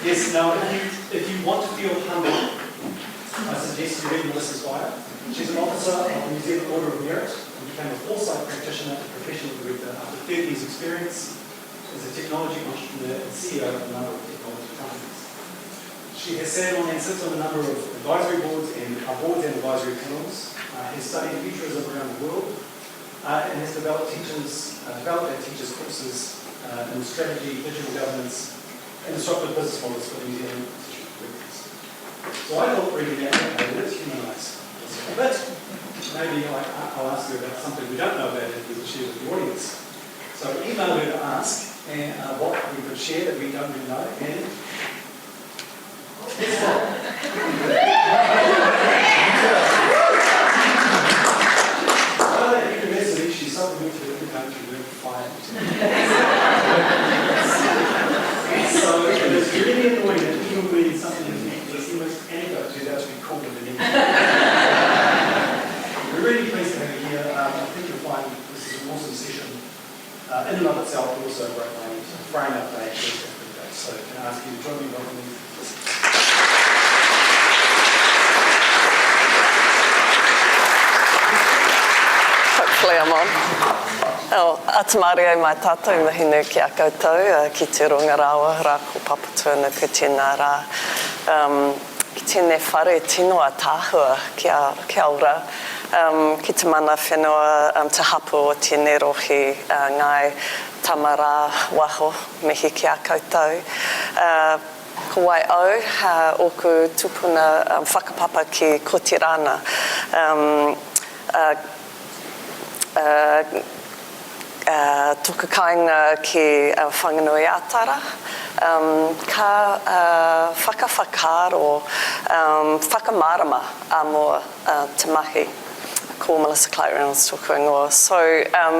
Yes, now if you want to feel humble, I suggest you read Melissa's bio. She's an officer of the New Zealand Order of Merit and became a foresight practitioner and professional director after 30 years' experience as a technology entrepreneur and CEO of a number of technology companies. She has sat on and sits on a number of advisory boards and advisory panels, has studied futurism around the world, and has developed and teaches courses in strategy, digital governance, and disruptive business models for New Zealand institutional workers. So I thought reading that, let's humanise a bit. Maybe I'll ask you about something we don't know about and we can share with the audience. So email her to ask what we could share that we don't really know, and guess what? University, she supplemented every country with 5. So it is really annoying that even when something is the most anecdote turns out to be called an We're really pleased to have you here. I think you'll find this is an awesome session. In and of itself, but also a great way to frame up day. So can I ask you to join me in welcoming Hopefully I'm on. Atamaria mai tātou mahinu ki a koutou, ki te runga rawa, rā ko papatua na te tēnā rā. Ki tēnei whare tinoa tāhua ki aura. Ki te mana whenua te hapu o tēnei rohi ngai tamara waho mihi ki a koutou. Ko wai au, oku tupuna whakapapa ki Kotirana. Toka kāinga ki whanganui atara, ka whakawhakaro, whakamarama a mua te mahi. Ko Melissa Clark Reynolds toku ingoa. So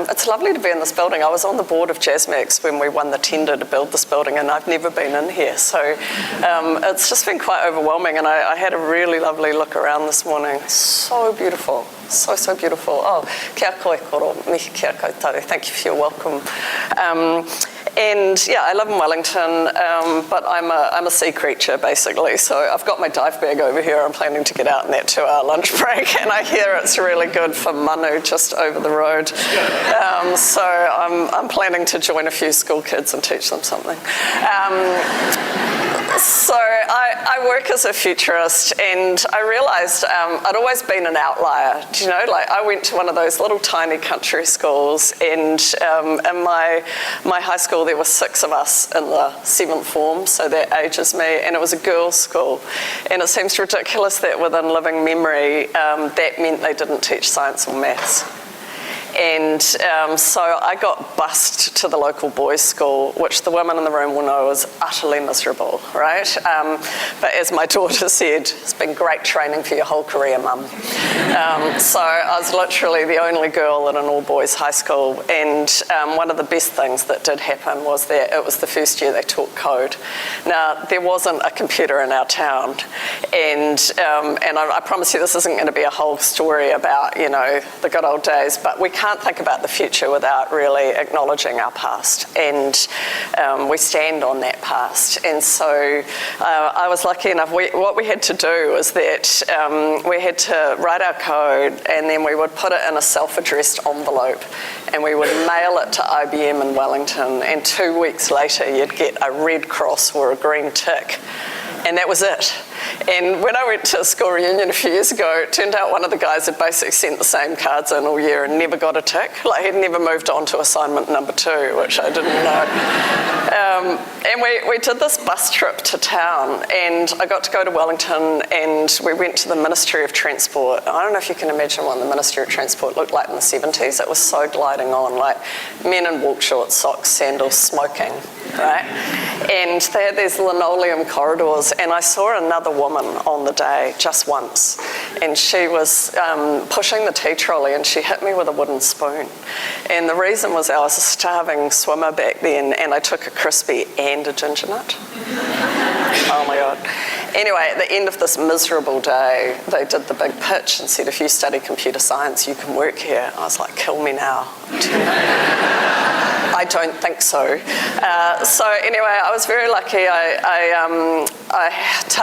it's lovely to be in this building. I was on the board of JASMEX when we won the tender to build this building, and I've never been in here. So it's just been quite overwhelming, and I had a really lovely look around this morning. So beautiful. So beautiful. Oh, kia koe koro, mihi kia koutou. Thank you for your welcome. And yeah, I live in Wellington, but I'm a sea creature basically. So I've got my dive bag over here. I'm planning to get out in that 2-hour lunch break, and I hear it's really good for manu just over the road. So I'm planning to join a few school kids and teach them something. So I work as a futurist, and I realised I'd always been an outlier. Do you know, like I went to one of those little tiny country schools, and in my high school there were 6 of us in the 7th form, so that ages me, and it was a girls' school. And it seems ridiculous that within living memory that meant they didn't teach science or maths. And so I got bused to the local boys' school, which the women in the room will know is utterly miserable, right? But as my daughter said, it's been great training for your whole career, mum. So I was literally the only girl in an all-boys high school, and one of the best things that did happen was that it was the first year they taught code. Now, there wasn't a computer in our town, and I promise you this isn't going to be a whole story about, you know, the good old days, but we can't think about the future without really acknowledging our past, and we stand on that past. And so I was lucky enough, what we had to do was that we had to write our code, and then we would put it in a self-addressed envelope, and we would mail it to IBM in Wellington, and 2 weeks later you'd get a red cross or a green tick. And that was it. And when I went to a school reunion a few years ago, it turned out one of the guys had basically sent the same cards in all year and never got a tick. Like he'd never moved on to assignment number 2, which I didn't know. And we did this bus trip to town, and I got to go to Wellington, and we went to the Ministry of Transport. I don't know if you can imagine what the Ministry of Transport looked like in the 70s. It was so gliding on, like men in walk shorts, socks, sandals, smoking, right? And they had these linoleum corridors, and I saw another woman on the day just once, and she was pushing the tea trolley, and she hit me with a wooden spoon. And the reason was I was a starving swimmer back then, and I took a crispy and a ginger nut. Oh my God. Anyway, at the end of this miserable day, they did the big pitch and said, if you study computer science, you can work here. I was like, kill me now. I I don't think so. So anyway, I was very lucky.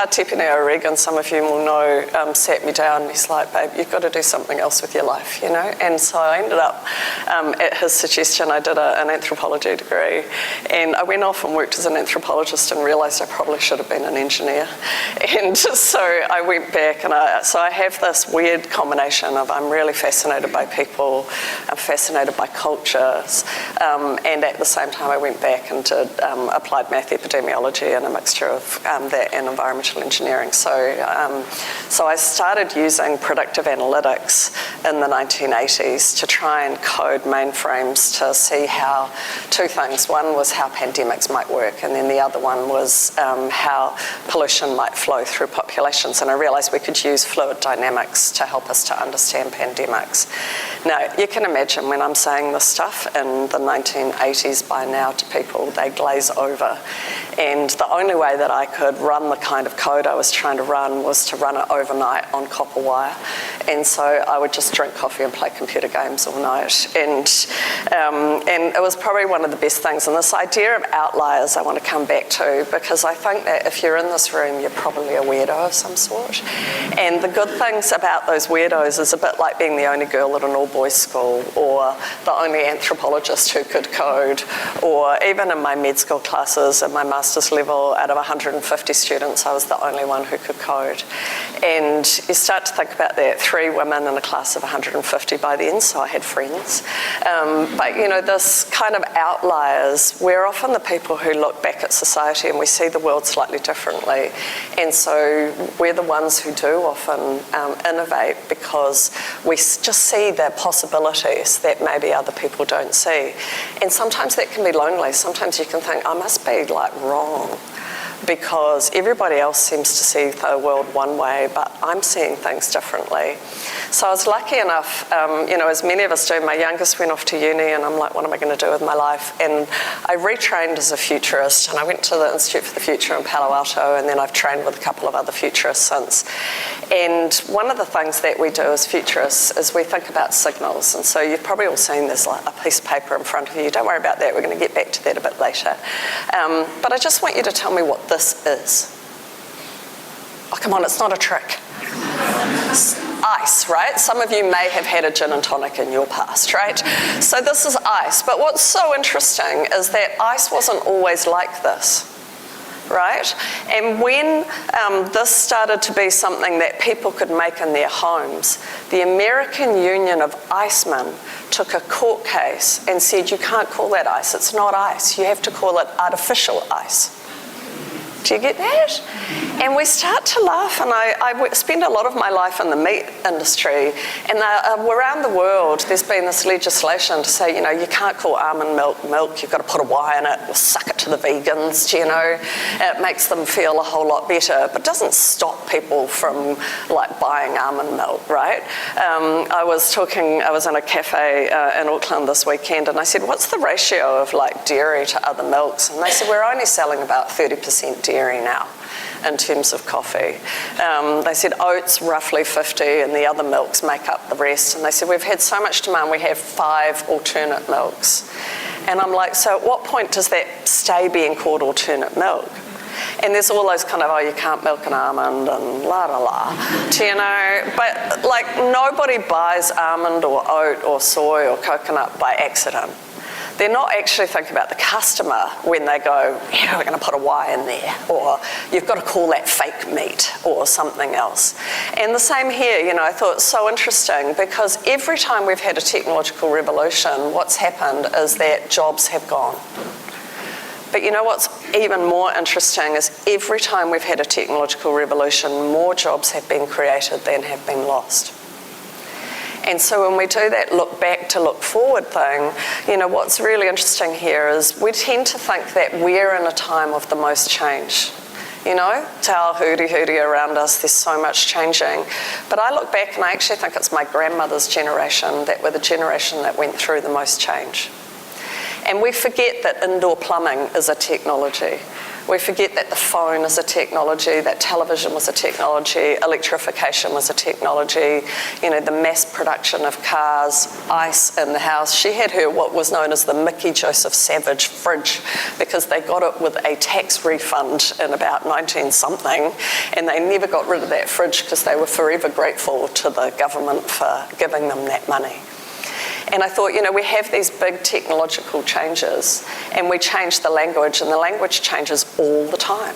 Tipene O'Regan, some of you will know, sat me down and he's like, babe, you've got to do something else with your life, you know? And so I ended up, at his suggestion, I did an anthropology degree, and I went off and worked as an anthropologist and realised I probably should have been an engineer. And so I went back, and I have this weird combination of I'm really fascinated by people, I'm fascinated by cultures, and at the same time I went back and did applied math epidemiology and a mixture of that and environmental engineering. So I started using predictive analytics in the 1980s to try and code mainframes to see how two things. One was how pandemics might work, and then the other one was how pollution might flow through populations. And I realised we could use fluid dynamics to help us to understand pandemics. Now, you can imagine when I'm saying this stuff in the 1980s by now to people, they glaze over. And the only way that I could run the kind of code I was trying to run was to run it overnight on copper wire. And so I would just drink coffee and play computer games all night. And it was probably one of the best things. And this idea of outliers I want to come back to, because I think that if you're in this room, you're probably a weirdo of some sort. And the good things about those weirdos is a bit like being the only girl at an all-boys school, or the only anthropologist who could code, or even in my med school classes at my master's level, out of 150 students, I was the only one who could code. And you start to think about that, 3 women in a class of 150 by then, so I had friends. But you know, this kind of outliers, we're often the people who look back at society and we see the world slightly differently. And so we're the ones who do often innovate because we just see the possibilities that maybe other people don't see. And sometimes that can be lonely. Sometimes you can think, I must be like wrong, because everybody else seems to see the world one way, but I'm seeing things differently. So I was lucky enough, you know, as many of us do, my youngest went off to uni and I'm like, what am I going to do with my life? And I retrained as a futurist, and I went to the Institute for the Future in Palo Alto, and then I've trained with a couple of other futurists since. And one of the things that we do as futurists is we think about signals. And so you've probably all seen there's like a piece of paper in front of you. Don't worry about that. We're going to get back to that a bit later. But I just want you to tell me what this is. Oh, come on, it's not a trick. Ice, right? Some of you may have had a gin and tonic in your past, right? So this is ice. But what's so interesting is that ice wasn't always like this, right? And when this started to be something that people could make in their homes, the American Union of Icemen took a court case and said, you can't call that ice, it's not ice, you have to call it artificial ice. Do you get that? And we start to laugh, and I spend a lot of my life in the meat industry, and around the world there's been this legislation to say, you know, you can't call almond milk, you've got to put a Y in it, or suck it to the vegans, you know. It makes them feel a whole lot better, but doesn't stop people from like buying almond milk, right? I was in a cafe in Auckland this weekend, and I said, what's the ratio of like dairy to other milks? And they said, we're only selling about 30% dairy now in terms of coffee. They said oats roughly 50 and the other milks make up the rest. And they said we've had so much demand, we have 5 alternate milks. And I'm like, so at what point does that stay being called alternate milk? And there's all those kind of, oh, you can't milk an almond and la la la, do you know? But like nobody buys almond or oat or soy or coconut by accident. They're not actually thinking about the customer when they go, yeah, we're going to put a Y in there, or you've got to call that fake meat or something else. And the same here, you know, I thought it's so interesting because every time we've had a technological revolution, what's happened is that jobs have gone. But you know what's even more interesting is every time we've had a technological revolution, more jobs have been created than have been lost. And so when we do that look back to look forward thing, you know, what's really interesting here is we tend to think that we're in a time of the most change. You know, to our hooty around us, there's so much changing. But I look back and I actually think it's my grandmother's generation that were the generation that went through the most change. And we forget that indoor plumbing is a technology. We forget that the phone is a technology, that television was a technology, electrification was a technology, you know, the mass production of cars, ice in the house. She had her what was known as the Mickey Joseph Savage fridge because they got it with a tax refund in about 19-something, and they never got rid of that fridge because they were forever grateful to the government for giving them that money. And I thought, you know, we have these big technological changes and we change the language, and the language changes all the time.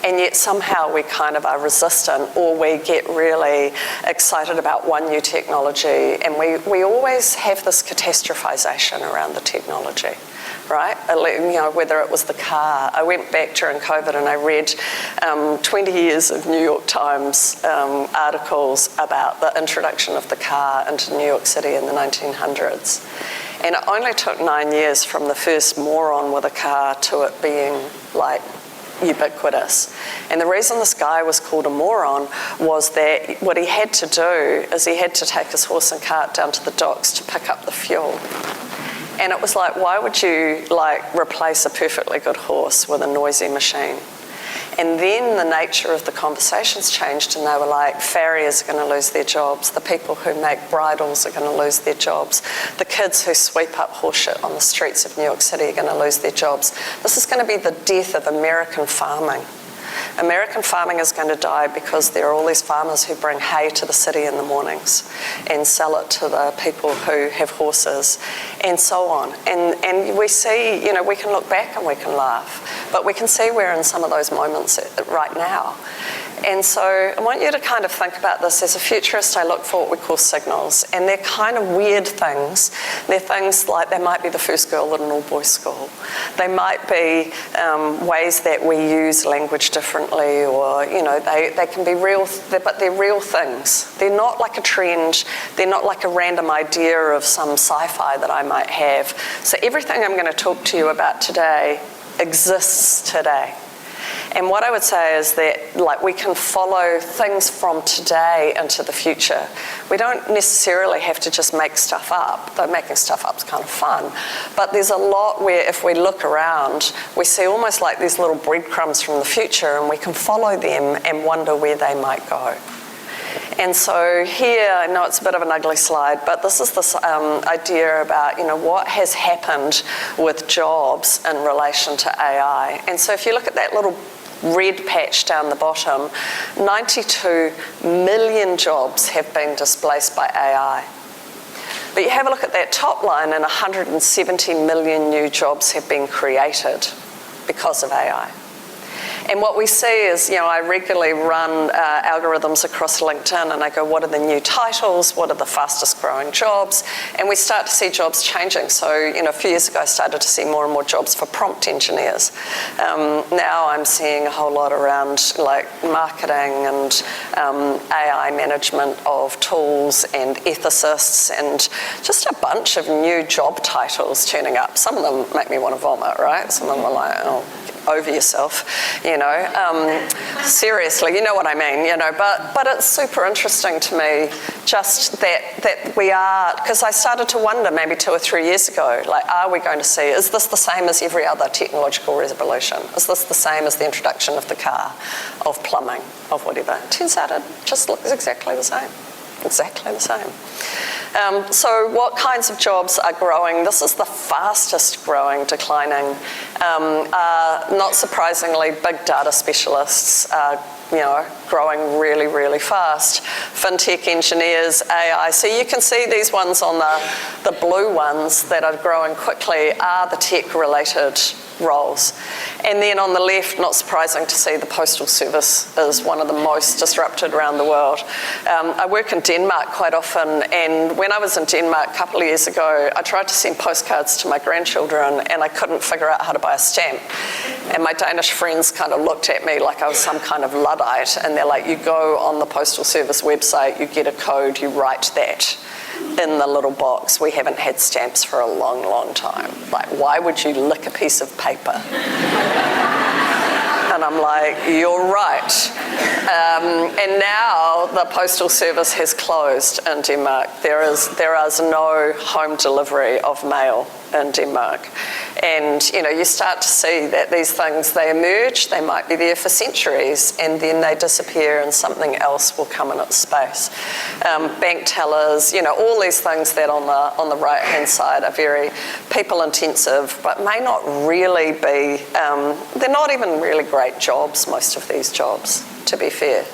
And yet somehow we kind of are resistant, or we get really excited about one new technology, and we always have this catastrophization around the technology, right? You know, whether it was the car. I went back during COVID and I read 20 years of New York Times articles about the introduction of the car into New York City in the 1900s. And it only took 9 years from the first moron with a car to it being like ubiquitous. And the reason this guy was called a moron was that what he had to do is he had to take his horse and cart down to the docks to pick up the fuel. And it was like, why would you like replace a perfectly good horse with a noisy machine? And then the nature of the conversations changed, and they were like, farriers are going to lose their jobs, the people who make bridles are going to lose their jobs, the kids who sweep up horseshit on the streets of New York City are going to lose their jobs. This is going to be the death of American farming. American farming is going to die because there are all these farmers who bring hay to the city in the mornings and sell it to the people who have horses and so on. And we see, you know, we can look back and we can laugh, but we can see we're in some of those moments right now. And so I want you to kind of think about this. As a futurist, I look for what we call signals, and they're kind of weird things. They're things like they might be the first girl at an all-boys school. They might be ways that we use language differently, or, you know, they can be real, but they're real things. They're not like a trend. They're not like a random idea of some sci-fi that I might have. So everything I'm going to talk to you about today exists today. And what I would say is that, like, we can follow things from today into the future. We don't necessarily have to just make stuff up, though making stuff up is kind of fun. But there's a lot where if we look around, we see almost like these little breadcrumbs from the future, and we can follow them and wonder where they might go. And so here, I know it's a bit of an ugly slide, but this is this idea about, you know, what has happened with jobs in relation to AI. And so if you look at that little red patch down the bottom, 92 million jobs have been displaced by AI. But you have a look at that top line, and 170 million new jobs have been created because of AI. And what we see is, you know, I regularly run algorithms across LinkedIn, and I go, what are the new titles? What are the fastest growing jobs? And we start to see jobs changing. So, you know, a few years ago, I started to see more and more jobs for prompt engineers. Now I'm seeing a whole lot around like marketing and AI management of tools and ethicists, and just a bunch of new job titles turning up. Some of them make me want to vomit, right? Some of them are like, oh, over yourself, you know. Seriously, you know what I mean, you know. But it's super interesting to me just that we are, because I started to wonder maybe 2 or 3 years ago, like, are we going to see, is this the same as every other technological revolution? Is this the same as the introduction of the car, of plumbing, of whatever? It turns out it just looks exactly the same. Exactly the same. So what kinds of jobs are growing? This is the fastest growing declining. Not surprisingly, big data specialists are, you know, growing really, really fast. FinTech engineers, AI. So you can see these ones on the blue ones that are growing quickly are the tech-related roles. And then on the left, not surprising to see, the postal service is one of the most disrupted around the world. I work in Denmark quite often, and when I was in Denmark a couple of years ago, I tried to send postcards to my grandchildren, and I couldn't figure out how to buy a stamp. And my Danish friends kind of looked at me like I was some kind of Luddite, and they're like, you go on the postal service website, you get a code, you write that in the little box. We haven't had stamps for a long, long time. Like, why would you lick a piece of paper? And I'm like, you're right. And now the postal service has closed in Denmark. There is no home delivery of mail in Denmark. And, you start to see that these things, they emerge, they might be there for centuries, and then they disappear and something else will come in its space. Bank tellers, all these things that on the right-hand side are very people-intensive, but may not really be, they're not even really great jobs, most of these jobs, to be fair.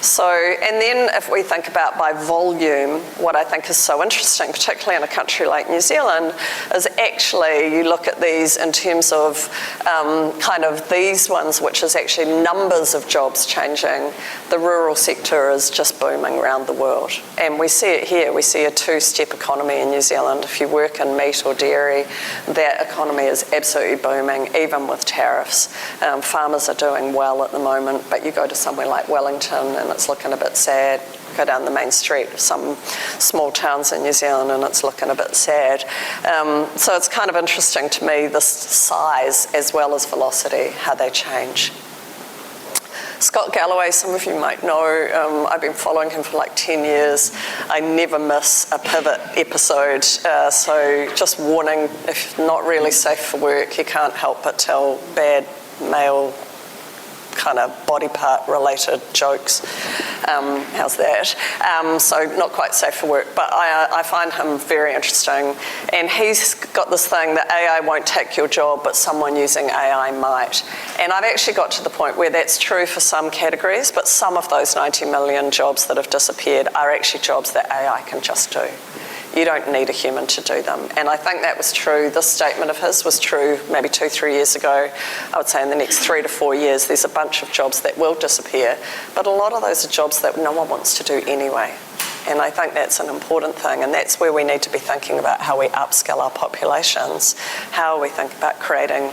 So, and then if we think about by volume, what I think is so interesting, particularly in a country like New Zealand, is actually you look at these in terms of kind of these ones, which is actually numbers of jobs changing. The rural sector is just booming around the world. And we see it here. We see a two-step economy in New Zealand. If you work in meat or dairy, that economy is absolutely booming, even with tariffs. Farmers are doing well at the moment, but you go to somewhere like Wellington and it's looking a bit sad. Go down the main street of some small towns in New Zealand and it's looking a bit sad. So it's kind of interesting to me, this size as well as velocity, how they change. Scott Galloway, some of you might know, I've been following him for like 10 years. I never miss a pivot episode, so just warning, if not really safe for work, you can't help but tell bad male kind of body part related jokes. How's that? So not quite safe for work, but I find him very interesting. And he's got this thing that AI won't take your job, but someone using AI might. And I've actually got to the point where that's true for some categories, but some of those 90 million jobs that have disappeared are actually jobs that AI can just do. You don't need a human to do them. And I think that was true, this statement of his was true maybe 2-3 years ago. I would say in the next 3 to 4 years, there's a bunch of jobs that will disappear, but a lot of those are jobs that no one wants to do anyway. And I think that's an important thing, and that's where we need to be thinking about how we upskill our populations, how we think about creating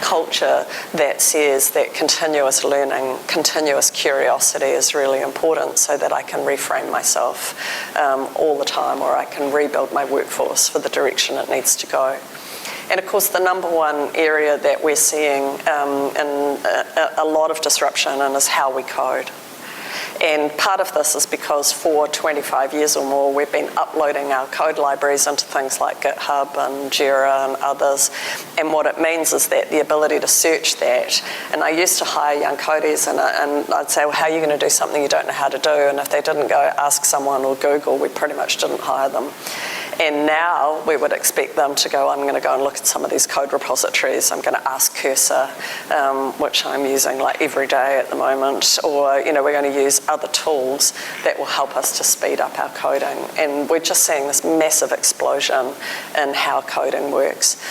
culture that says that continuous learning, continuous curiosity is really important so that I can reframe myself all the time, or I can rebuild my workforce for the direction it needs to go. And of course, the number one area that we're seeing in a lot of disruption in is how we code. And part of this is because for 25 years or more, we've been uploading our code libraries into things like GitHub and Jira and others. And what it means is that the ability to search that. And I used to hire young coders and I'd say, well, how are you going to do something you don't know how to do? And if they didn't go ask someone or Google, we pretty much didn't hire them. And now we would expect them to go, I'm going to go and look at some of these code repositories. I'm going to ask Cursor, which I'm using like every day at the moment. Or, we're going to use other tools that will help us to speed up our coding. And we're just seeing this massive explosion in how coding works.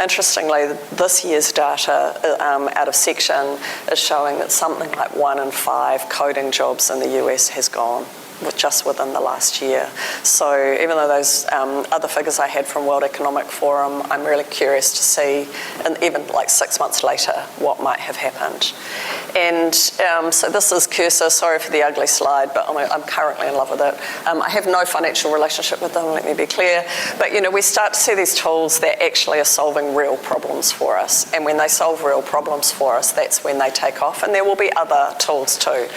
Interestingly, this year's data out of Section is showing that something like 1 in 5 coding jobs in the US has gone just within the last year. So even though those other figures I had from World Economic Forum, I'm really curious to see, and even like 6 months later, what might have happened. And so this is Cursor. Sorry for the ugly slide, but I'm currently in love with it. I have no financial relationship with them, let me be clear. But we start to see these tools that actually are solving real problems for us. And when they solve real problems for us, that's when they take off. And there will be other tools too.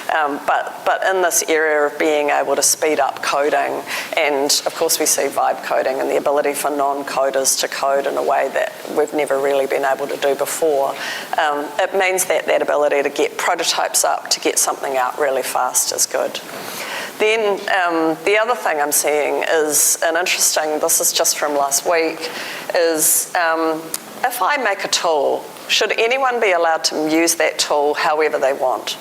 But in this area of being able to speed up coding, and of course we see vibe coding and the ability for non-coders to code in a way that we've never really been able to do before, it means that ability to get prototypes up, to get something out really fast is good. Then the other thing I'm seeing is an interesting, this is just from last week, is if I make a tool, should anyone be allowed to use that tool however they want?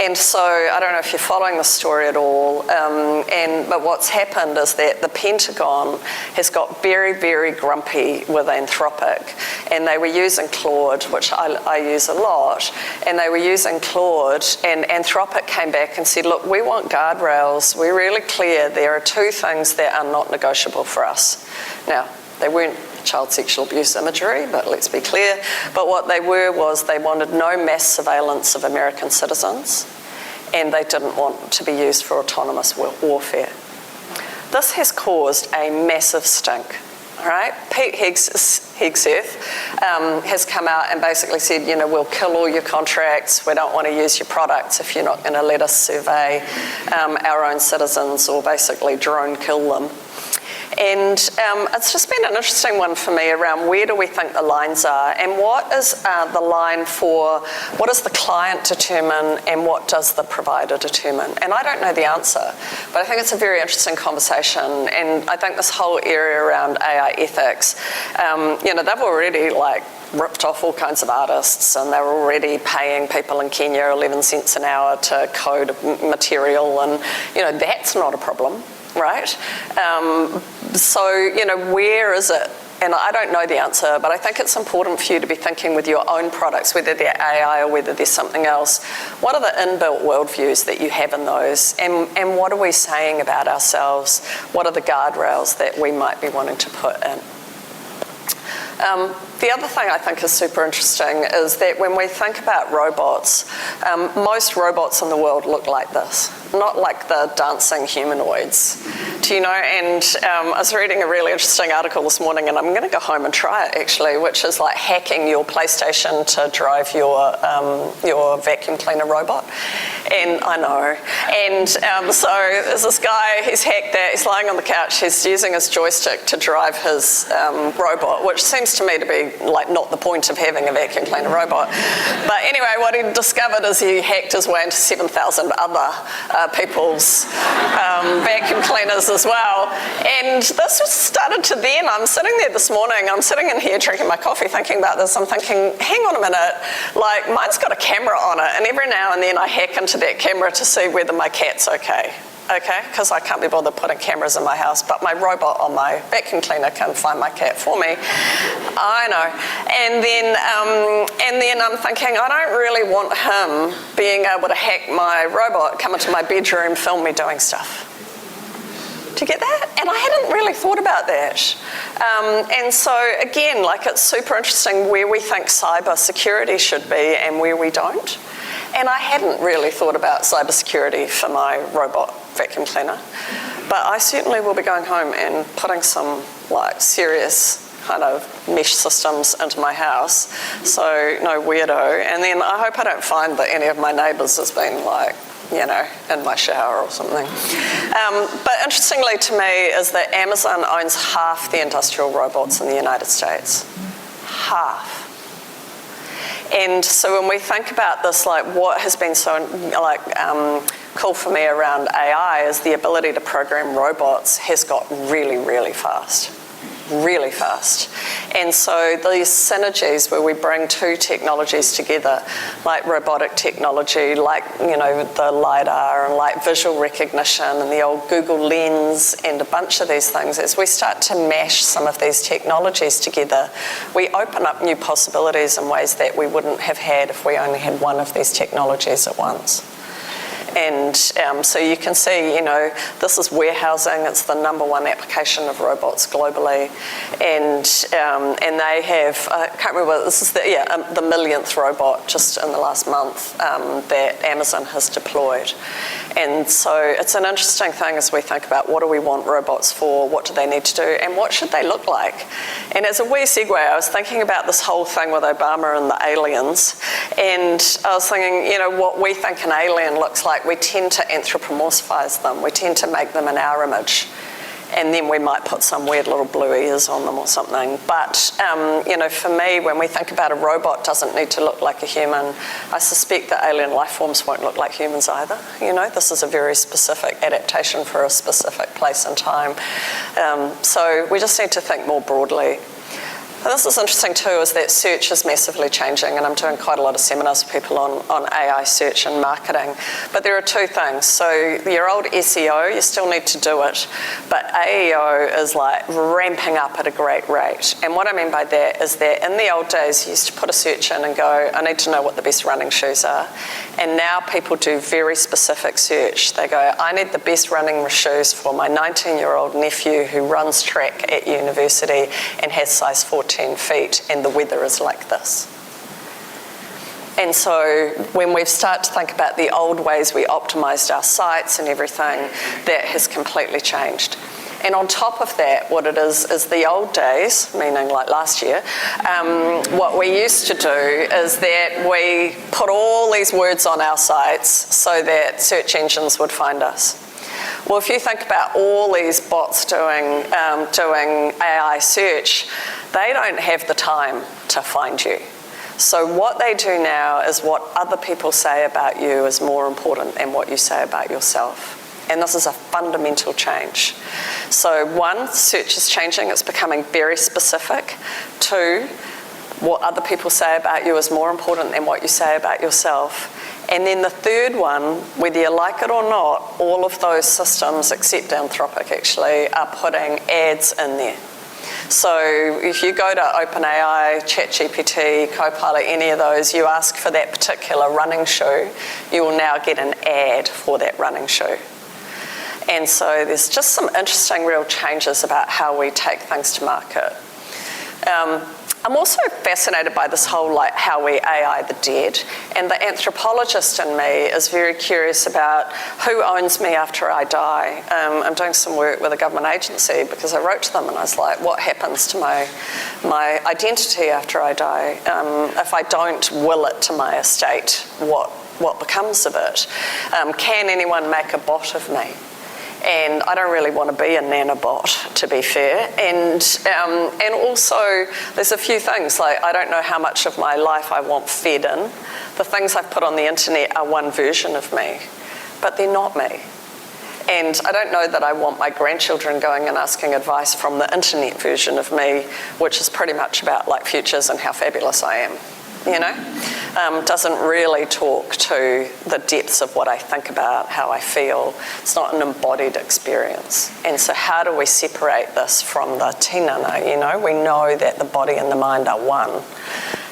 And so I don't know if you're following the story at all, but what's happened is that the Pentagon has got very, very grumpy with Anthropic, and they were using Claude, which I use a lot, and they were using Claude, and Anthropic came back and said, look, we want guardrails. We're really clear. There are 2 things that are not negotiable for us. Now, they weren't child sexual abuse imagery, but let's be clear. But what they were was they wanted no mass surveillance of American citizens, and they didn't want to be used for autonomous warfare. This has caused a massive stink. All right? Pete Hegseth has come out and basically said, we'll kill all your contracts. We don't want to use your products if you're not going to let us survey our own citizens or basically drone kill them. And it's just been an interesting one for me around where do we think the lines are, and what is the line for what does the client determine and what does the provider determine? And I don't know the answer, but I think it's a very interesting conversation. And I think this whole area around AI ethics, they've already ripped off all kinds of artists, and they're already paying people in Kenya 11 cents an hour to code material, and that's not a problem, right? So where is it? And I don't know the answer, but I think it's important for you to be thinking with your own products, whether they're AI or whether they're something else. What are the inbuilt worldviews that you have in those? And what are we saying about ourselves? What are the guardrails that we might be wanting to put in? The other thing I think is super interesting is that when we think about robots, most robots in the world look like this, not like the dancing humanoids. Do you know? And I was reading a really interesting article this morning, and I'm going to go home and try it actually, which is like hacking your PlayStation to drive your vacuum cleaner robot. And I know. And so there's this guy, he's hacked that, he's lying on the couch, he's using his joystick to drive his robot, which seems to me to be not the point of having a vacuum cleaner robot. But anyway, what he discovered is he hacked his way into 7,000 other people's vacuum cleaners as well. And this was started to then, I'm sitting there this morning, I'm sitting in here drinking my coffee thinking about this, I'm thinking, hang on a minute, mine's got a camera on it, and every now and then I hack into that camera to see whether my cat's okay, because I can't be bothered putting cameras in my house, but my robot on my vacuum cleaner can find my cat for me. I know. And then I'm thinking, I don't really want him being able to hack my robot, come into my bedroom, film me doing stuff. Do you get that? And I hadn't really thought about that. And so again, it's super interesting where we think cyber security should be and where we don't. And I hadn't really thought about cybersecurity for my robot vacuum cleaner. But I certainly will be going home and putting some serious kind of mesh systems into my house, so no weirdo. And then I hope I don't find that any of my neighbours has been in my shower or something. But interestingly to me is that Amazon owns half the industrial robots in the United States. Half. And so when we think about this, what has been so cool for me around AI is the ability to program robots has got really, really fast. Really fast. And so these synergies where we bring two technologies together, like robotic technology, the LiDAR, and visual recognition, and the old Google Lens, and a bunch of these things, as we start to mash some of these technologies together, we open up new possibilities in ways that we wouldn't have had if we only had one of these technologies at once. And so you can see, this is warehousing. It's the #1 application of robots globally, and they have I can't remember. This is the millionth robot just in the last month that Amazon has deployed. And so it's an interesting thing as we think about what do we want robots for, what do they need to do, and what should they look like. And as a wee segue, I was thinking about this whole thing with Obama and the aliens, and I was thinking, what we think an alien looks like, we tend to anthropomorphize them. We tend to make them in our image. And then we might put some weird little blue ears on them or something. But, for me, when we think about a robot doesn't need to look like a human, I suspect that alien life forms won't look like humans either. This is a very specific adaptation for a specific place and time. So we just need to think more broadly. And this is interesting too, is that search is massively changing, and I'm doing quite a lot of seminars with people on AI search and marketing. But there are two things. So your old SEO, you still need to do it, but AEO is ramping up at a great rate. And what I mean by that is that in the old days, you used to put a search in and go, I need to know what the best running shoes are. And now people do very specific search. They go, I need the best running shoes for my 19-year-old nephew who runs track at university and has size 14 feet, and the weather is like this. And so when we start to think about the old ways we optimised our sites and everything, that has completely changed. And on top of that, what it is the old days, meaning last year, what we used to do is that we put all these words on our sites so that search engines would find us. Well, if you think about all these bots doing AI search, they don't have the time to find you. So what they do now is what other people say about you is more important than what you say about yourself. And this is a fundamental change. So 1, search is changing, it's becoming very specific. 2, what other people say about you is more important than what you say about yourself. And then the 3rd one, whether you like it or not, all of those systems, except Anthropic actually, are putting ads in there. So if you go to OpenAI, ChatGPT, Copilot, any of those, you ask for that particular running shoe, you will now get an ad for that running shoe. And so there's just some interesting real changes about how we take things to market. I'm also fascinated by this whole how we AI the dead, and the anthropologist in me is very curious about who owns me after I die. I'm doing some work with a government agency because I wrote to them and I was like, what happens to my identity after I die? If I don't will it to my estate, what becomes of it? Can anyone make a bot of me? And I don't really want to be a nanobot, to be fair. And also, there's a few things, like I don't know how much of my life I want fed in. The things I've put on the internet are one version of me, but they're not me. And I don't know that I want my grandchildren going and asking advice from the internet version of me, which is pretty much about futures and how fabulous I am. Doesn't really talk to the depths of what I think about, how I feel. It's not an embodied experience. And so how do we separate this from the tinana, We know that the body and the mind are one.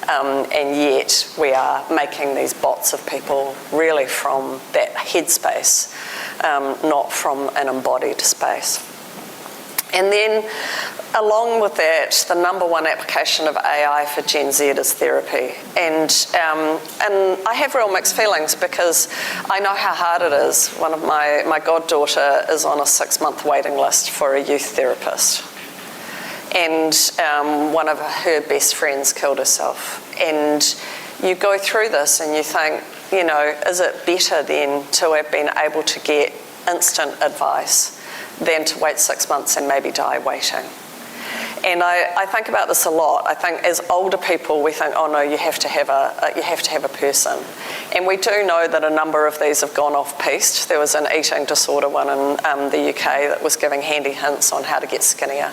And yet we are making these bots of people really from that headspace, not from an embodied space. And then, along with that, the number one application of AI for Gen Z is therapy. And I have real mixed feelings because I know how hard it is. One of my goddaughter is on a 6-month waiting list for a youth therapist. And one of her best friends killed herself. And you go through this and you think, is it better then to have been able to get instant advice than to wait 6 months and maybe die waiting? And I think about this a lot. I think as older people, we think, oh no, you have to have a person. And we do know that a number of these have gone off-piste. There was an eating disorder one in the UK that was giving handy hints on how to get skinnier.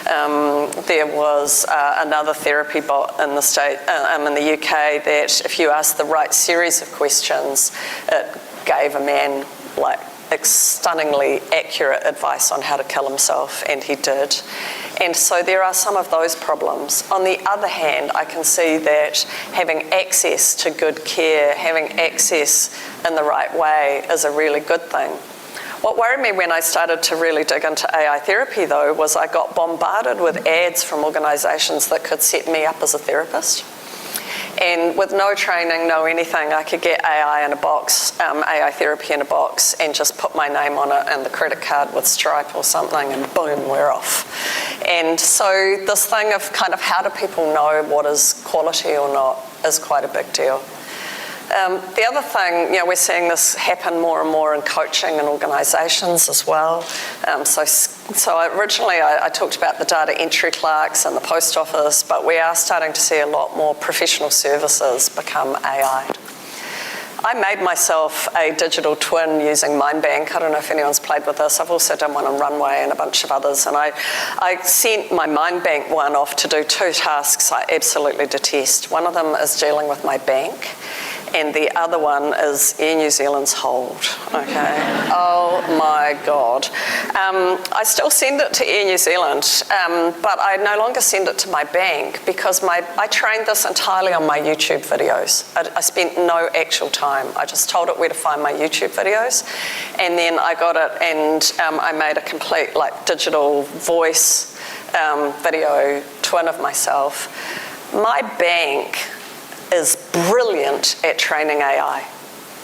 There was another therapy bot in the UK that if you asked the right series of questions, it gave a man stunningly accurate advice on how to kill himself, and he did. And so there are some of those problems. On the other hand, I can see that having access to good care, having access in the right way is a really good thing. What worried me when I started to really dig into AI therapy, though, was I got bombarded with ads from organisations that could set me up as a therapist. And with no training, no anything, I could get AI in a box, AI therapy in a box, and just put my name on it and the credit card with Stripe or something, and boom, we're off. And so this thing of kind of how do people know what is quality or not is quite a big deal. The other thing, we're seeing this happen more and more in coaching and organisations as well. So originally I talked about the data entry clerks and the post office, but we are starting to see a lot more professional services become AI'd. I made myself a digital twin using MindBank. I don't know if anyone's played with this. I've also done one on Runway and a bunch of others. And I sent my MindBank one off to do 2 tasks I absolutely detest. One of them is dealing with my bank, and the other one is Air New Zealand's hold, okay? Oh my God. I still send it to Air New Zealand, but I no longer send it to my bank because I trained this entirely on my YouTube videos. I spent no actual time. I just told it where to find my YouTube videos, and then I got it and I made a complete digital voice video twin of myself. My bank is brilliant at training AI,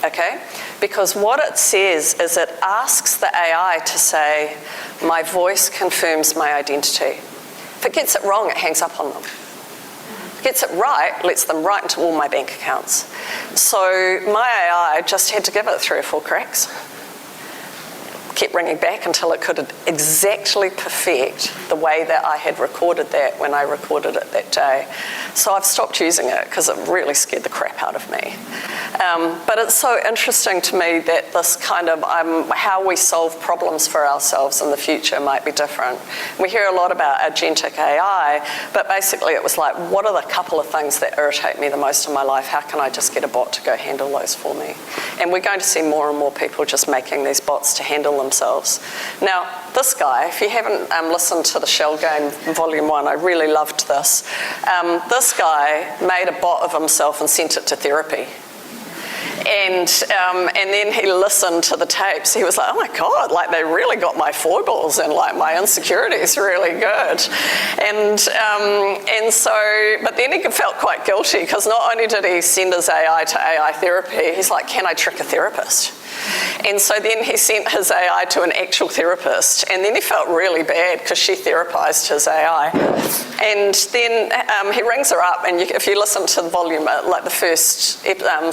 okay? Because what it says is it asks the AI to say, my voice confirms my identity. If it gets it wrong, it hangs up on them. If it gets it right, lets them right into all my bank accounts. So my AI just had to give it 3 or 4 cracks. kept ringing back until it could exactly perfect the way that I had recorded that when I recorded it that day. So I've stopped using it because it really scared the crap out of me. But it's so interesting to me that this kind of how we solve problems for ourselves in the future might be different. We hear a lot about agentic AI, but basically it was like, what are the couple of things that irritate me the most in my life? How can I just get a bot to go handle those for me? And we're going to see more and more people just making these bots to handle themselves. Now, this guy, if you haven't listened to the Shell Game Volume 1, I really loved this. This guy made a bot of himself and sent it to therapy. And then he listened to the tapes. He was like, oh my God, like they really got my foibles and like my insecurities really good. And so, but then he felt quite guilty because not only did he send his AI to AI therapy, he's like, can I trick a therapist? And so then he sent his AI to an actual therapist, and then he felt really bad because she therapized his AI. And then he rings her up, and if you listen to the volume, like the first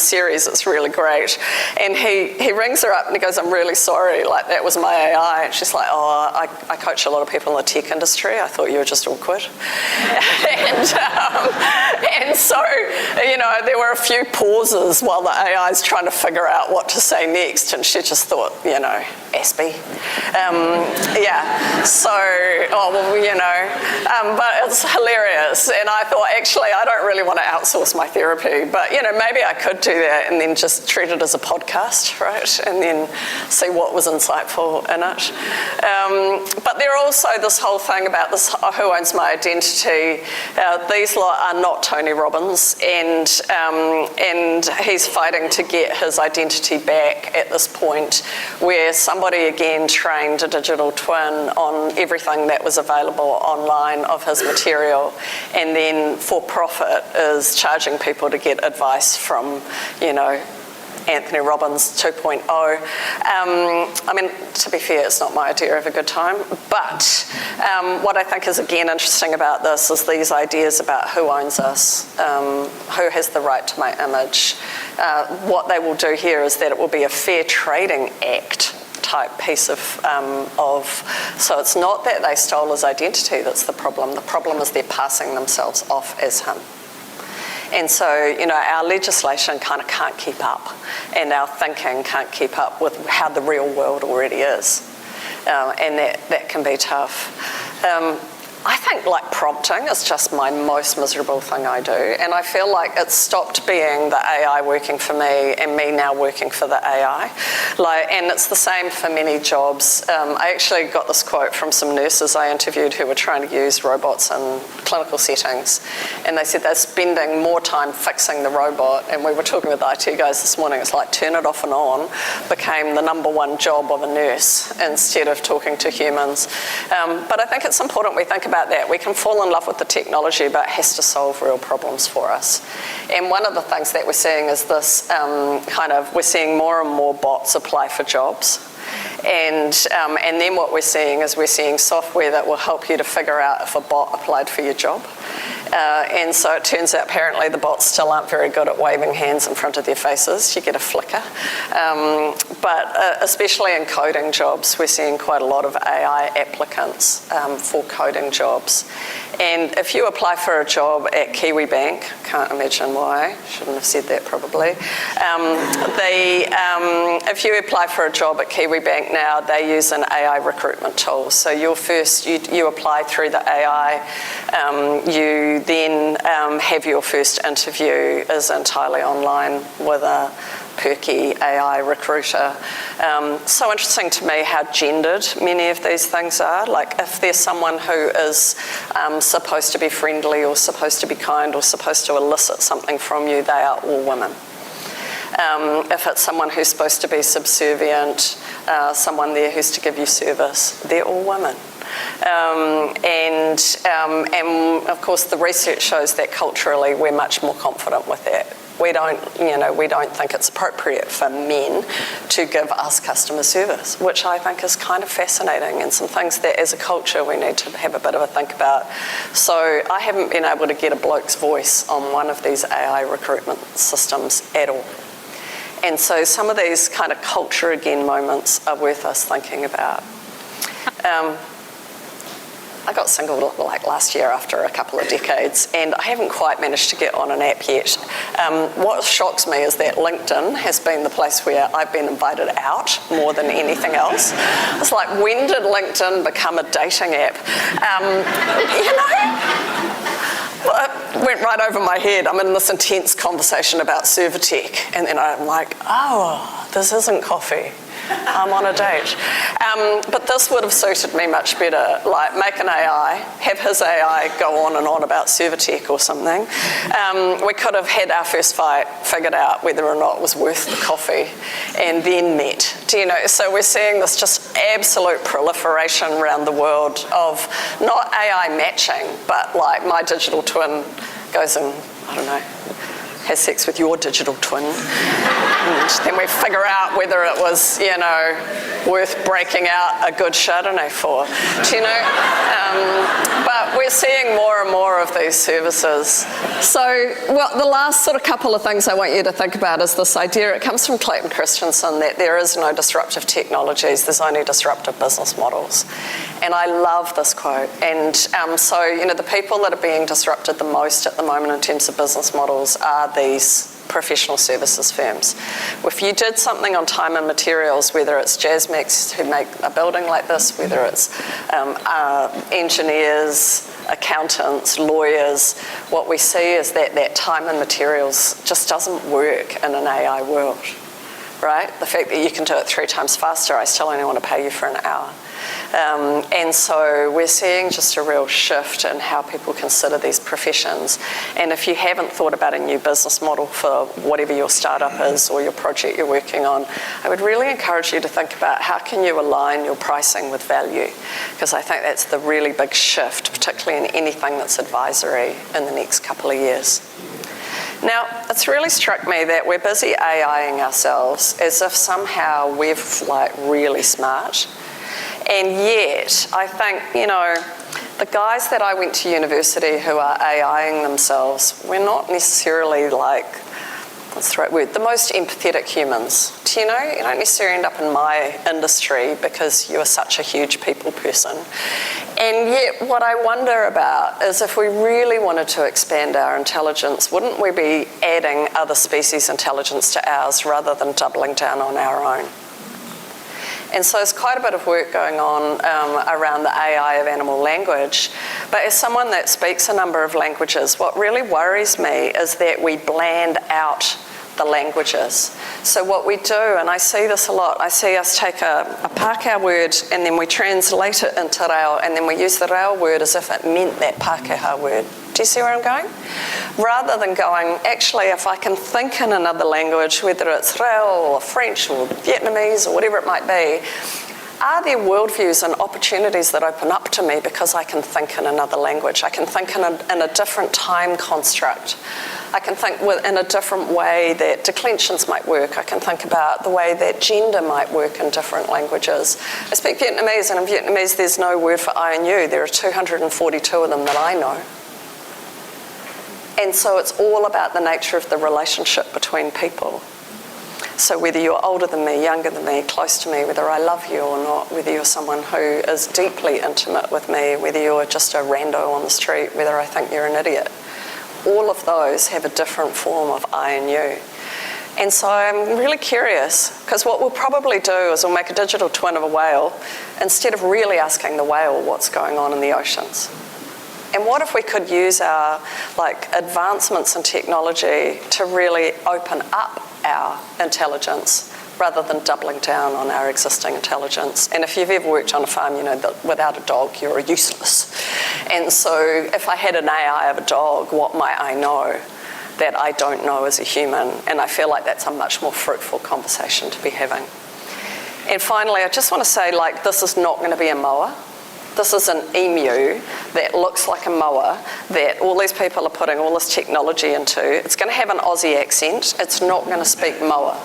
series, it's really great. And he rings her up and he goes, I'm really sorry, like that was my AI. And she's like, oh, I coach a lot of people in the tech industry. I thought you were just awkward. And so, you know, there were a few pauses while the AI's trying to figure out what to say next. And she just thought, you know, Aspie. Yeah, so, oh, well, you know, but it's hilarious. And I thought, actually, I don't really want to outsource my therapy, but, you know, maybe I could do that and then just treat it as a podcast, right? And then see what was insightful in it. But there are also this whole thing about this, who owns my identity. These lot are not Tony Robbins, and he's fighting to get his identity back at this point where somebody again trained a digital twin on everything that was available online of his material, and then for profit is charging people to get advice from, you know, Anthony Robbins 2.0. I mean, to be fair, it's not my idea of a good time, but what I think is again interesting about this is these ideas about who owns us, who has the right to my image. What they will do here is that it will be a fair trading act type piece of, so it's not that they stole his identity that's the problem. The problem is they're passing themselves off as him. And so, you know, our legislation kind of can't keep up, and our thinking can't keep up with how the real world already is. And that can be tough. I think like prompting is just my most miserable thing I do, and I feel like it's stopped being the AI working for me and me now working for the AI. And it's the same for many jobs. I actually got this quote from some nurses I interviewed who were trying to use robots in clinical settings, and they said they're spending more time fixing the robot, and we were talking with the IT guys this morning, it's like turn it off and on became the #1 job of a nurse instead of talking to humans. But I think it's important we think about that. We can fall in love with the technology, but it has to solve real problems for us. And one of the things that we're seeing is this we're seeing more and more bots apply for jobs. And then what we're seeing is we're seeing software that will help you to figure out if a bot applied for your job. And so it turns out apparently the bots still aren't very good at waving hands in front of their faces. You get a flicker. But especially in coding jobs, we're seeing quite a lot of AI applicants for coding jobs. And if you apply for a job at Kiwi Bank, can't imagine why, shouldn't have said that probably. If you apply for a job at Kiwi Bank now, they use an AI recruitment tool. So you apply through the AI, you then have your first interview is entirely online with a perky AI recruiter. So interesting to me how gendered many of these things are. Like if there's someone who is supposed to be friendly or supposed to be kind or supposed to elicit something from you, they are all women. If it's someone who's supposed to be subservient, someone there who's to give you service, they're all women. And of course the research shows that culturally we're much more confident with that. We don't think it's appropriate for men to give us customer service, which I think is kind of fascinating and some things that as a culture we need to have a bit of a think about. So I haven't been able to get a bloke's voice on one of these AI recruitment systems at all. And so some of these kind of culture again moments are worth us thinking about. I got single like last year after a couple of decades, and I haven't quite managed to get on an app yet. What shocks me is that LinkedIn has been the place where I've been invited out more than anything else. It's like, when did LinkedIn become a dating app? You know? Well, it went right over my head. I'm in this intense conversation about server tech, and then I'm like, oh, this isn't coffee. I'm on a date. But this would have suited me much better, like make an AI, have his AI go on and on about server tech or something. We could have had our first fight, figured out whether or not it was worth the coffee, and then met. Do you know? So we're seeing this just absolute proliferation around the world of not AI matching, but like my digital twin goes and, I don't know, has sex with your digital twin. And then we figure out whether it was, you know, worth breaking out a good Chardonnay for. Do you know? But we're seeing more and more of these services. So, well, the last sort of couple of things I want you to think about is this idea. It comes from Clayton Christensen that there is no disruptive technologies, there's only disruptive business models. And I love this quote. And so, you know, the people that are being disrupted the most at the moment in terms of business models are these professional services firms. If you did something on time and materials, whether it's Jazzmex who make a building like this, whether it's engineers, accountants, lawyers, what we see is that that time and materials just doesn't work in an AI world, right? The fact that you can do it 3 times faster, I still only want to pay you for an hour. And so we're seeing just a real shift in how people consider these professions. And if you haven't thought about a new business model for whatever your startup is or your project you're working on, I would really encourage you to think about how can you align your pricing with value, because I think that's the really big shift, particularly in anything that's advisory in the next couple of years. Now, it's really struck me that we're busy AIing ourselves as if somehow we're like really smart. And yet, I think, you know, the guys that I went to university who are AIing themselves, we're not necessarily like, what's the right word, the most empathetic humans. Do you know? You don't necessarily end up in my industry because you're such a huge people person. And yet, what I wonder about is if we really wanted to expand our intelligence, wouldn't we be adding other species' intelligence to ours rather than doubling down on our own? And so there's quite a bit of work going on around the AI of animal language. But as someone that speaks a number of languages, what really worries me is that we bland out the languages. So what we do, and I see this a lot, I see us take a Pākehā word and then we translate it into Reo, and then we use the Reo word as if it meant that Pākehā word. Do you see where I'm going? Rather than going, actually, if I can think in another language, whether it's Reo or French or Vietnamese or whatever it might be, are there worldviews and opportunities that open up to me because I can think in another language? I can think in a different time construct. I can think in a different way that declensions might work. I can think about the way that gender might work in different languages. I speak Vietnamese, and in Vietnamese there's no word for I and you. There are 242 of them that I know. And so it's all about the nature of the relationship between people. So whether you're older than me, younger than me, close to me, whether I love you or not, whether you're someone who is deeply intimate with me, whether you're just a rando on the street, whether I think you're an idiot, all of those have a different form of I and you. And so I'm really curious, because what we'll probably do is we'll make a digital twin of a whale instead of really asking the whale what's going on in the oceans. And what if we could use our advancements in technology to really open up our intelligence rather than doubling down on our existing intelligence? And if you've ever worked on a farm, you know that without a dog, you're useless. And so if I had an AI of a dog, what might I know that I don't know as a human? And I feel like that's a much more fruitful conversation to be having. And finally, I just want to say, this is not going to be a mower. this is an emu that looks like a mower that all these people are putting all this technology into. It's going to have an Aussie accent. It's not going to speak mower.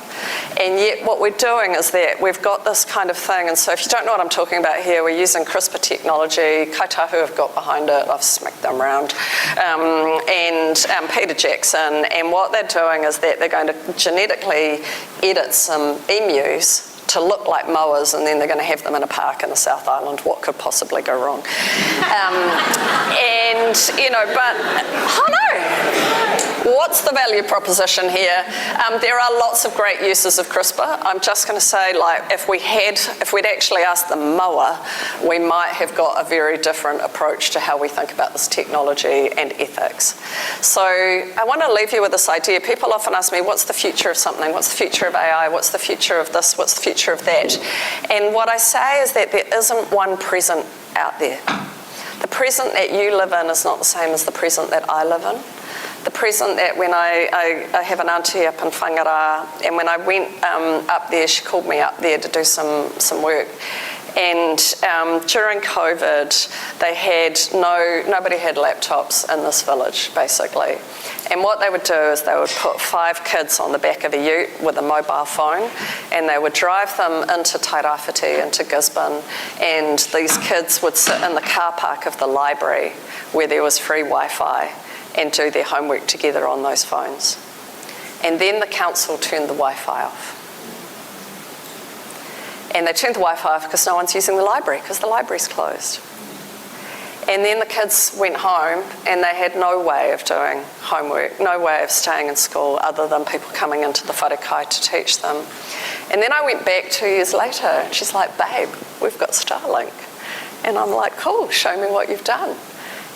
And yet what we're doing is that we've got this kind of thing. And so if you don't know what I'm talking about here, we're using CRISPR technology. Kaitahu have got behind it. I've smacked them around. And Peter Jackson. And what they're doing is that they're going to genetically edit some emus to look like mowers, and then they're going to have them in a park in the South Island. What could possibly go wrong? But I don't know. What's the value proposition here? There are lots of great uses of CRISPR. I'm just going to say, like, if we'd actually asked the mower, we might have got a very different approach to how we think about this technology and ethics. So I want to leave you with this idea. People often ask me, what's the future of something? What's the future of AI? What's the future of this? What's the future of that? And what I say is that there isn't one present out there. The present that you live in is not the same as the present that I live in. The present that when I have an auntie up in Whangara, and when I went up there, she called me up there to do some work. And during COVID, they had nobody had laptops in this village, basically. And what they would do is they would put 5 kids on the back of a ute with a mobile phone, and they would drive them into Tairāwhiti, into Gisborne, and these kids would sit in the car park of the library where there was free Wi-Fi and do their homework together on those phones. And then the council turned the Wi-Fi off. And they turned the Wi-Fi off because no one's using the library, because the library's closed. And then the kids went home and they had no way of doing homework, no way of staying in school other than people coming into the wharekai to teach them. And then I went back 2 years later and she's like, babe, we've got Starlink. And I'm like, cool, show me what you've done.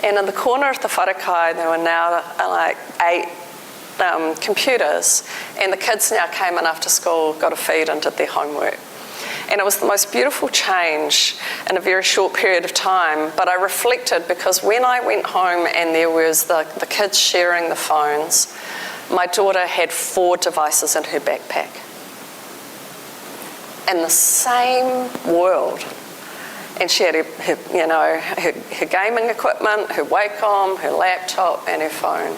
And in the corner of the wharekai, there were now like 8 computers, and the kids now came in after school, got a feed and did their homework. And it was the most beautiful change in a very short period of time. But I reflected, because when I went home and there was the kids sharing the phones, my daughter had 4 devices in her backpack. In the same world. And she had her gaming equipment, her Wacom, her laptop, and her phone.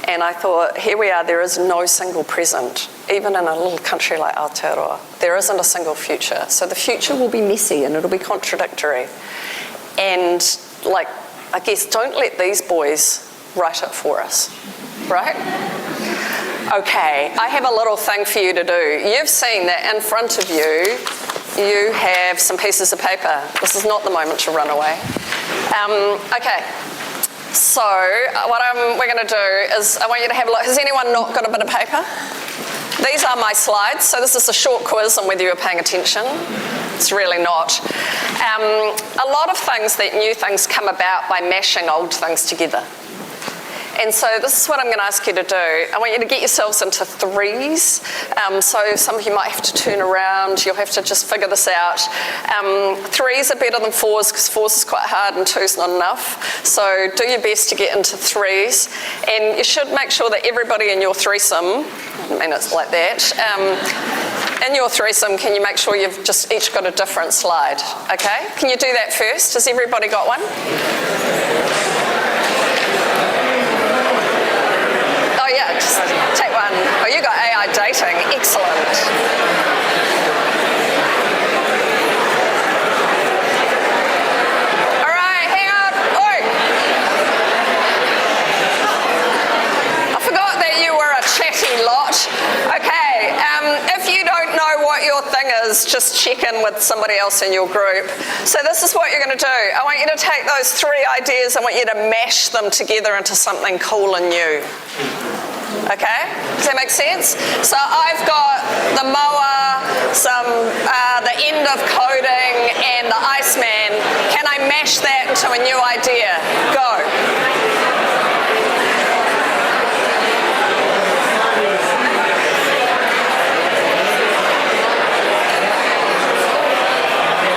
And I thought, here we are, there is no single present, even in a little country like Aotearoa. There isn't a single future. So the future will be messy and it'll be contradictory. And, I guess, don't let these boys write it for us, right? Okay, I have a little thing for you to do. You've seen that in front of you, you have some pieces of paper. This is not the moment to run away. Okay. So what we're going to do is I want you to have a look. Has anyone not got a bit of paper? These are my slides. So this is a short quiz on whether you're paying attention. It's really not. A lot of new things come about by mashing old things together. And so this is what I'm going to ask you to do. I want you to get yourselves into 3s. So some of you might have to turn around. You'll have to just figure this out. 3s are better than 4s because 4s is quite hard and 2's not enough. So do your best to get into 3s. And you should make sure that everybody in your threesome, I mean it's like that, in your threesome, can you make sure you've just each got a different slide? Okay? Can you do that first? Has everybody got one? Yeah, just take one. Oh, you got AI dating. Excellent. All right, hang on. Oi! I forgot that you were a chatty lot. Okay, if you don't know what your thing is, just check in with somebody else in your group. So this is what you're going to do. I want you to take those 3 ideas, I want you to mash them together into something cool and new. Okay, does that make sense? So I've got the mower, the end of coding, and the Iceman. Can I mash that into a new idea? Go.